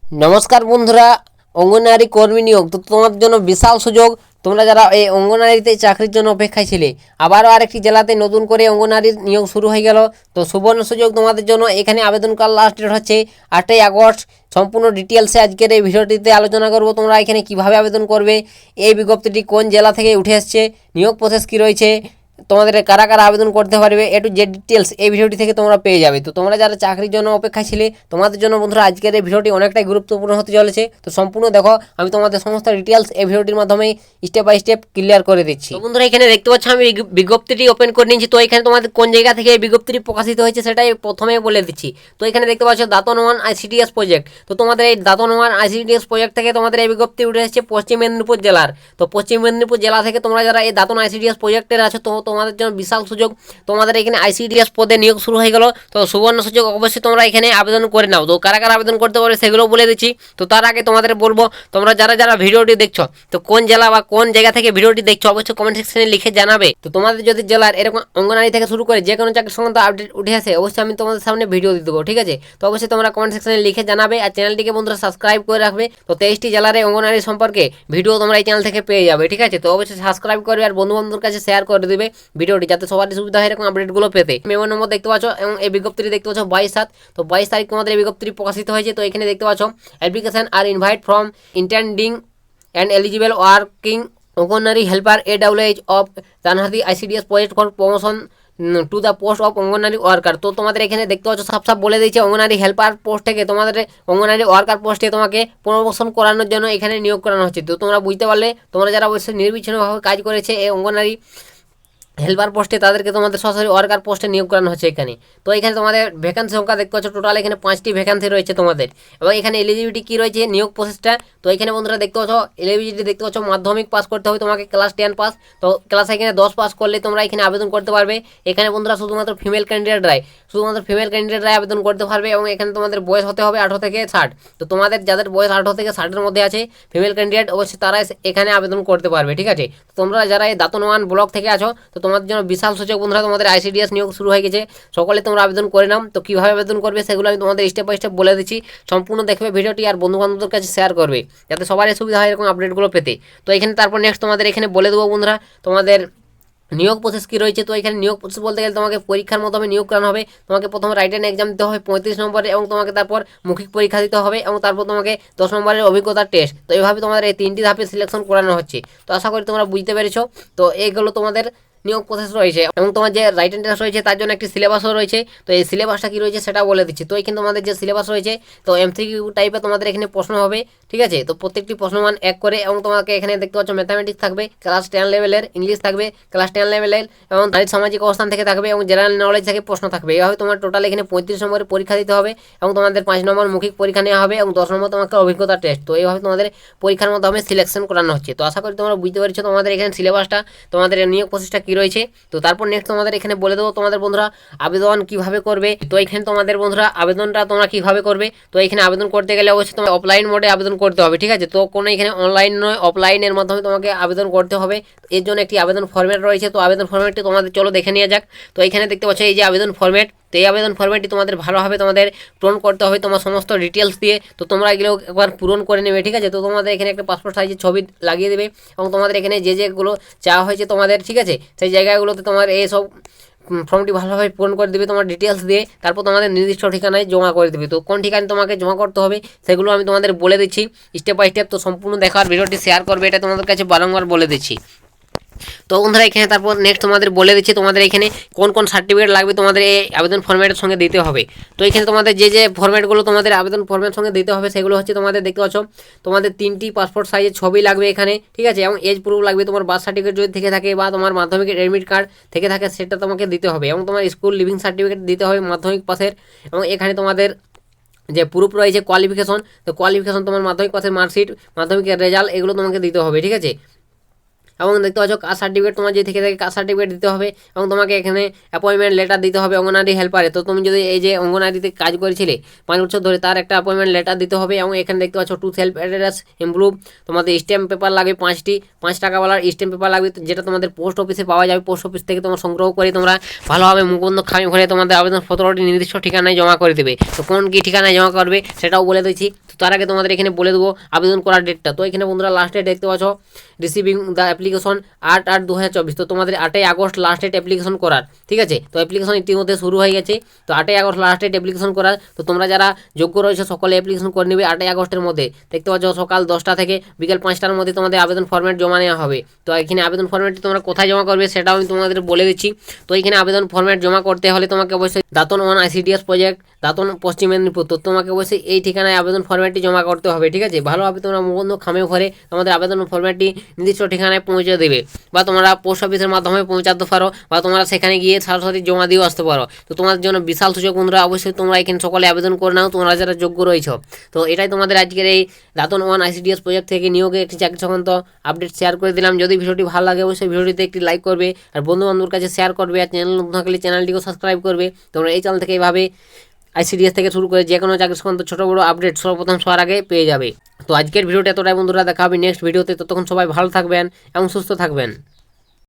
নমস্কার বন্ধুরা, অঙ্গনওয়াড়ি কর্মী নিয়োগ তো তোমাদের জন্য বিশাল সুযোগ। তোমরা যারা এই অঙ্গনওয়াড়িতে চাকরির জন্য অপেক্ষায় ছিলে, আবারও আরেকটি জেলাতে নতুন করে অঙ্গনওয়াড়ির নিয়োগ শুরু হয়ে গেল। তো সুবর্ণ সুযোগ তোমাদের জন্য। এখানে আবেদন করার লাস্ট ডেট হচ্ছে 8ই আগস্ট। সম্পূর্ণ ডিটেলসে আজকের এই ভিডিওটিতে আলোচনা করব। তোমরা এখানে কিভাবে আবেদন করবে, এই বিজ্ঞপ্তিটি কোন জেলা থেকে উঠে আসছে, নিয়োগ প্রসেস কী রয়েছে, তোমাদের কারা কারা আবেদন করতে পারবে, একটু যে ডিটেলস এই ভিডিওটি থেকে তোমরা পেয়ে যাবে। তো তোমরা যারা চাকরির জন্য অপেক্ষায় ছিলে, তোমাদের জন্য বন্ধুরা আজকের এই ভিডিওটি অনেকটাই গুরুত্বপূর্ণ হতে চলেছে। তো সম্পূর্ণ দেখো, আমি তোমাদের সমস্ত ডিটেলস এই ভিডিওটির মাধ্যমে স্টেপ বাই স্টেপ ক্লিয়ার করে দিচ্ছি। তো বন্ধুরা এখানে দেখতে পাচ্ছ আমি বিজ্ঞপ্তিটি ওপেন করে নিয়েছি। তো এখানে তোমাদের কোন জায়গা থেকে এই বিজ্ঞপ্তিটি প্রকাশিত হয়েছে সেটাই প্রথমে বলে দিচ্ছি। তো এখানে দেখতে পাচ্ছ দাতন ওয়ান আইসিডিএস প্রজেক্ট। তো তোমাদের এই দাতন ওয়ান আইসিডিএস প্রজেক্ট থেকে তোমাদের এই বিজ্ঞপ্তি উঠে এসেছে পশ্চিম মেদিনীপুর জেলার। তো পশ্চিম মেদিনীপুর জেলা থেকে তোমরা যারা এই দাতন আইসিডিএস প্রজেক্টের আছো, তো তোমাদের জন্য বিশাল সুযোগ। তোমাদের এখানে আইসিডিএস পদে নিয়োগ শুরু হয়ে গেল। তো সুবর্ণ সুযোগ, অবশ্যই তোমরা এখানে আবেদন করে নাও। তো কারা কারা আবেদন করতে পারবে সেগুলো বলে দিচ্ছি। তো তার আগে তোমাদের বলবো, তোমরা যারা যারা ভিডিওটি দেখছো, তো কোন জেলা বা কোন জায়গা থেকে ভিডিওটি দেখছো অবশ্যই কমেন্ট সেকশনে লিখে জানাবে। তো তোমাদের যদি জেলার এরকম অঙ্গনওয়াড়ি থেকে শুরু করে যে কোনো চাকরির সংক্রান্ত আপডেট উঠে আসে, অবশ্যই আমি তোমাদের সামনে ভিডিও দিয়ে দেবো, ঠিক আছে? তো অবশ্যই তোমরা কমেন্ট সেকশনে লিখে জানাবে। আর চ্যানেলটিকে বন্ধুরা সাবস্ক্রাইব করে রাখবে। তো 23টি জেলার অঙ্গনওয়াড়ি সম্পর্কে ভিডিও তোমরা এই চ্যানেল থেকে পেয়ে যাবে, ঠিক আছে? তো অবশ্যই সাবস্ক্রাইব করবে আর বন্ধু বান্ধবের কাছে শেয়ার করে দেবে ভিডিওটি, যাতে সবারই সুবিধা হয় এরকম আপডেটগুলো পেতে। মেমো নম্বর দেখতে পাচ্ছ এবং এই বিজ্ঞপ্তিটি দেখতে পাচ্ছ 22/7। তো 22 তারিখ তোমাদের এই বিজ্ঞপ্তিটি প্রকাশিত হয়েছে। তো এখানে দেখতে পাচ্ছ application are invite from intending and eligible working anganwadi helper AWH of Janhati ICDS project for promotion to the post of anganwadi worker. তো তোমাদের এখানে দেখতে পাচ্ছ সাফ বলে দিয়েছে অঙ্গনওয়াড়ি হেল্পার পোস্ট থেকে তোমাদের অঙ্গনওয়াড়ি ওয়ার্কার পোস্টে তোমাকে প্রমোশন করানোর জন্য এখানে নিয়োগ করানো হচ্ছে। তো তোমরা বুঝতে পারলে, তোমরা যারা অবশ্যই নির্বিচ্ছিন্নভাবে কাজ করেছে এই অঙ্গনওয়াড়ি হেল্পার পোস্টে, তাদেরকে তোমাদের সরাসরি ওয়ার্কার পোস্টে নিয়োগ করানো হচ্ছে এখানে। তো এখানে তোমাদের ভ্যাকান্সি সংখ্যা দেখতে পাচ্ছ টোটাল এখানে 5টি ভ্যাকান্সি রয়েছে তোমাদের। এবং এখানে এলিজিবিলিটি কী রয়েছে, নিয়োগ প্রসেসটা। তো এখানে বন্ধুরা দেখতে পাচ্ছ এলিজিবিলিটি দেখতে পাচ্ছ মাধ্যমিক পাস করতে হবে তোমাকে, ক্লাস 10 পাস। তো ক্লাস এখানে 10 পাস করলে তোমরা এখানে আবেদন করতে পারবে। এখানে বন্ধুরা শুধুমাত্র ফিমেল ক্যান্ডিডেটরাই আবেদন করতে পারবে। এবং এখানে তোমাদের বয়স হতে হবে 18 থেকে 60। তো তোমাদের যাদের বয়স 18 থেকে 60-এর মধ্যে আছে ফিমেল ক্যান্ডিডেট, অবশ্যই তারা এখানে আবেদন করতে পারবে, ঠিক আছে? তোমরা যারা এই দাতন ওয়ান ব্লক থেকে আছো, তো তোমাদের জন্য বিশাল সুযোগ বন্ধুরা। তোমাদের আইসিডিএস নিয়োগ শুরু হয়ে গেছে, সকলে তোমরা আবেদন করে নাও। তো কীভাবে আবেদন করবে সেগুলো আমি তোমাদের স্টেপ বাই স্টেপ বলে দিচ্ছি। সম্পূর্ণ দেখবে ভিডিওটি আর বন্ধু বান্ধবদের কাছে শেয়ার করবে, যাতে সবারই সুবিধা হয় এরকম আপডেটগুলো পেতে। তো এখানে তারপর নেক্সট তোমাদের এখানে বলে দেবো বন্ধুরা তোমাদের নিয়োগ প্রসেস কী রয়েছে। তো এখানে নিয়োগ প্রসেস বলতে গেলে তোমাকে পরীক্ষার মাধ্যমে নিয়োগ করানো হবে। তোমাকে প্রথমে রাইটেন এক্সাম দিতে হবে 35 নম্বরে, এবং তোমাকে তারপর মৌখিক পরীক্ষা দিতে হবে, এবং তারপর তোমাকে 10 নম্বরের অভিজ্ঞতার টেস্ট। তো এইভাবে তোমাদের এই 3টি ধাপে সিলেকশন করানো হচ্ছে। তো আশা করি তোমরা বুঝতে পেরেছো। তো এইগুলো তোমাদের নিয়োগ প্রসেস রয়েছে, এবং তোমার যে রাইটেন টেস্ট রয়েছে তার জন্য একটি সিলেবাসও রয়েছে। তো এই সিলেবাসটা কী রয়েছে সেটা বলে দিচ্ছি। তো এখানে তোমাদের যে সিলেবাস রয়েছে, তো MCQ টাইপে তোমাদের এখানে প্রশ্ন হবে, ঠিক আছে? তো প্রত্যেকটি প্রশ্নমান 1 করে, এবং তোমাকে এখানে দেখতে পাচ্ছ ম্যাথামেটিক্স থাকবে ক্লাস 10 লেভেলের, ইংলিশ থাকবে ক্লাস 10 লেভেলের, এবং নারী সামাজিক অবস্থান থেকে থাকবে, এবং জেনারেল নলেজ থেকে প্রশ্ন থাকবে। এইভাবে তোমার টোটাল এখানে 35 নম্বরের পরীক্ষা দিতে হবে, এবং তোমাদের 5 নম্বর মৌখিক পরীক্ষা নেওয়া হবে, এবং 10 নম্বর তোমাকে অভিজ্ঞতা টেস্ট। তো এইভাবে তোমাদের পরীক্ষার মাধ্যমে সিলেকশন করানো হচ্ছে। তো আশা করি তোমরা বুঝতে পেরেছো তোমাদের এখানে সিলেবাসটা, তোমাদের নিয়োগ প্রসেসটা কী রয়েছে। তো তারপর নেক্সট তোমাদের এখানে বলে দেবো তোমাদের বন্ধুরা আবেদন কিভাবে করবে। তো এখানে তোমাদের বন্ধুরা আবেদনটা তোমরা কিভাবে করবে। তো এখানে আবেদন করতে গেলে অবশ্যই তোমার অফলাইন মোডে আবেদন করতে হবে, ঠিক আছে? তো কোনো এখানে অনলাইন নয়, অফলাইনের মাধ্যমে তোমাকে আবেদন করতে হবে। এর জন্য একটি আবেদন ফরম্যাট রয়েছে। তো আবেদন ফরম্যাটটি তোমাদের চলো দেখে নিয়ে যাক। তো এখানে দেখতে পাচ্ছ এই যে আবেদন ফরম্যাট। তো এই আবেদন ফরম্যাটটি তোমাদের ভালোভাবে তোমাদের পূরণ করতে হবে তোমার সমস্ত ডিটেলস দিয়ে। তো তোমরা এগুলো একবার পূরণ করে নেবে, ঠিক আছে? তো তোমাদের এখানে একটা পাসপোর্ট সাইজের ছবি লাগিয়ে দেবে, এবং তোমাদের এখানে যে যেগুলো চাওয়া হয়েছে তোমাদের, ঠিক আছে, সেই জায়গাগুলোতে তোমার এই সব ফর্মটি ভালোভাবে পূরণ করে দেবে তোমার ডিটেলস দিয়ে। তারপর তোমাদের নির্দিষ্ট ঠিকানায় জমা করে দেবে। তো কোন ঠিকানায় তোমাকে জমা করতে হবে সেগুলো আমি তোমাদের বলে দিচ্ছি স্টেপ বাই স্টেপ। তো সম্পূর্ণ দেখার ভিডিওটি শেয়ার করবে, এটা তোমাদের কাছে বারংবার বলে দিচ্ছি। তো বন্ধুরা এখানে তারপর নেক্সট তোমাদের বলে দিচ্ছি তোমাদের এখানে কোন কোন সার্টিফিকেট লাগবে তোমাদের এই আবেদন ফরম্যাটের সঙ্গে দিতে হবে। তো এখানে তোমাদের যে যে ফরম্যাটগুলো তোমাদের আবেদন ফরম্যাটের সঙ্গে দিতে হবে সেগুলো হচ্ছে তোমাদের দেখতে পাচ্ছ তোমাদের 3টি পাসপোর্ট সাইজের ছবি লাগবে এখানে, ঠিক আছে? এবং এজ প্রুফ লাগবে, তোমার বার্থ সার্টিফিকেট যদি থেকে থাকে বা তোমার মাধ্যমিকের অ্যাডমিট কার্ড থেকে থাকে সেটা তোমাকে দিতে হবে, এবং তোমার স্কুল লিভিং সার্টিফিকেট দিতে হবে মাধ্যমিক পাসের। এবং এখানে তোমাদের যে প্রুফ রয়েছে কোয়ালিফিকেশন, তো কোয়ালিফিকেশন তোমার মাধ্যমিক পাসের মার্কশিট, মাধ্যমিকের রেজাল্ট, এগুলো তোমাকে দিতে হবে, ঠিক আছে? এবং দেখতে পাচ্ছ কাস্ট সার্টিফিকেট তোমার যদি থেকে থাকে কাস্ট সার্টিফিকেট দিতে হবে এবং তোমাকে এখানে অ্যাপয়েন্টমেন্ট লেটার দিতে হবে অঙ্গনারী হেল্পারে। তো তুমি যদি এই যে অঙ্গনারীতে কাজ করেছিলে 5 বছর ধরে তার একটা অ্যাপয়েন্টমেন্ট লেটার দিতে হবে এবং এখানে দেখতে পাচ্ছ টু সেলফ অ্যাড্রেস ইমপ্রুভ তোমাদের স্ট্যাম্প পেপার লাগবে 5টি 5 টাকাওয়ালার স্ট্যাম্প পেপার লাগবে, যেটা তোমাদের পোস্ট অফিসে পাওয়া যাবে। পোস্ট অফিস থেকে তোমরা সংগ্রহ করে তোমরা ভালোভাবে মুখবন্ধ খামে ভরে তোমাদের আবেদনপত্রটি নির্দিষ্ট ঠিকানায় জমা করে দেবে। তো কোন কী ঠিকানায় জমা করবে সেটাও বলে দিচ্ছি। তো তার আগে তোমাদের এখানে বলে দেবো আবেদন করার ডেটটা। তো এখানে বন্ধুরা লাস্ট ডেট দেখতে পাচ্ছ রিসিভিং দ্য অ্যাপ্লিকেশন 8/8/2024। তো তোমাদের 8ই আগস্ট লাস্ট ডেট অ্যাপ্লিকেশন করার, ঠিক আছে। তো অ্যাপ্লিকেশন ইতিমধ্যে শুরু হয়ে গেছে। তো 8ই আগস্ট লাস্ট ডেট অ্যাপ্লিকেশন করার। তো তোমরা যারা যোগ্য রয়েছে সকলে অ্যাপ্লিকেশন করে নেবে 8ই আগস্টের মধ্যে। দেখতে পাচ্ছ সকাল 10টা থেকে বিকেল 5টার মধ্যে তোমাদের আবেদন ফর্ম্যাট জমা নেওয়া হবে। তো এখানে আবেদন ফর্ম্যাটটি তোমরা কোথায় জমা করবে সেটাও আমি তোমাদের বলে দিচ্ছি। তো এখানে আবেদন ফর্ম্যাট জমা করতে হলে তোমাকে অবশ্যই দাতন 1 ICDS প্রজেক্ট, দাতন পশ্চিম মেদিনীপুর। তো তোমাকে অবশ্যই এই ঠিকানায় আবেদন ফর্ম্যাটটি জমা করতে হবে, ঠিক আছে। ভালোভাবে তোমরা মুখবন্ধ খামে ভরে তোমাদের আবেদন ফর্ম্যাটটি নির্দিষ্ট ঠিকানায় পৌঁছে দেবে, বা তোমরা পোস্ট অফিসের মাধ্যমে পৌঁছাতে পারো, বা তোমরা সেখানে গিয়ে সরাসরি জমা দিয়েও আসতে পারো। তো তোমাদের জন্য বিশাল সুযোগ বন্ধুরা, অবশ্যই তোমরা এখানে সকলে আবেদন করে নাও তোমরা যারা যোগ্য রয়েছ। তো এটাই তোমাদের আজকের এই দাতন 1 ICDS প্রজেক্ট থেকে নিয়োগে একটি চাকরি সংক্রান্ত আপডেট শেয়ার করে দিলাম। যদি ভিডিওটি ভালো লাগে অবশ্যই ভিডিওটিতে একটি লাইক করবে, আর বন্ধু বান্ধবের কাছে শেয়ার করবে, আর চ্যানেল নতুন থাকলে চ্যানেলটিকেও সাবস্ক্রাইব করবে। তোমরা এই চ্যানেল থেকে এইভাবে ICDS থেকে শুরু করে যে কোনো চাকরি সংক্রান্ত ছোটো বড়ো আপডেট সর্বপ্রথম সবার আগে পেয়ে যাবে। তো আজকের ভিডিওটা এতটাই বন্ধুরা, দেখা হবে নেক্সট ভিডিওতে। ততক্ষণ সবাই ভালো থাকবেন এবং সুস্থ থাকবেন।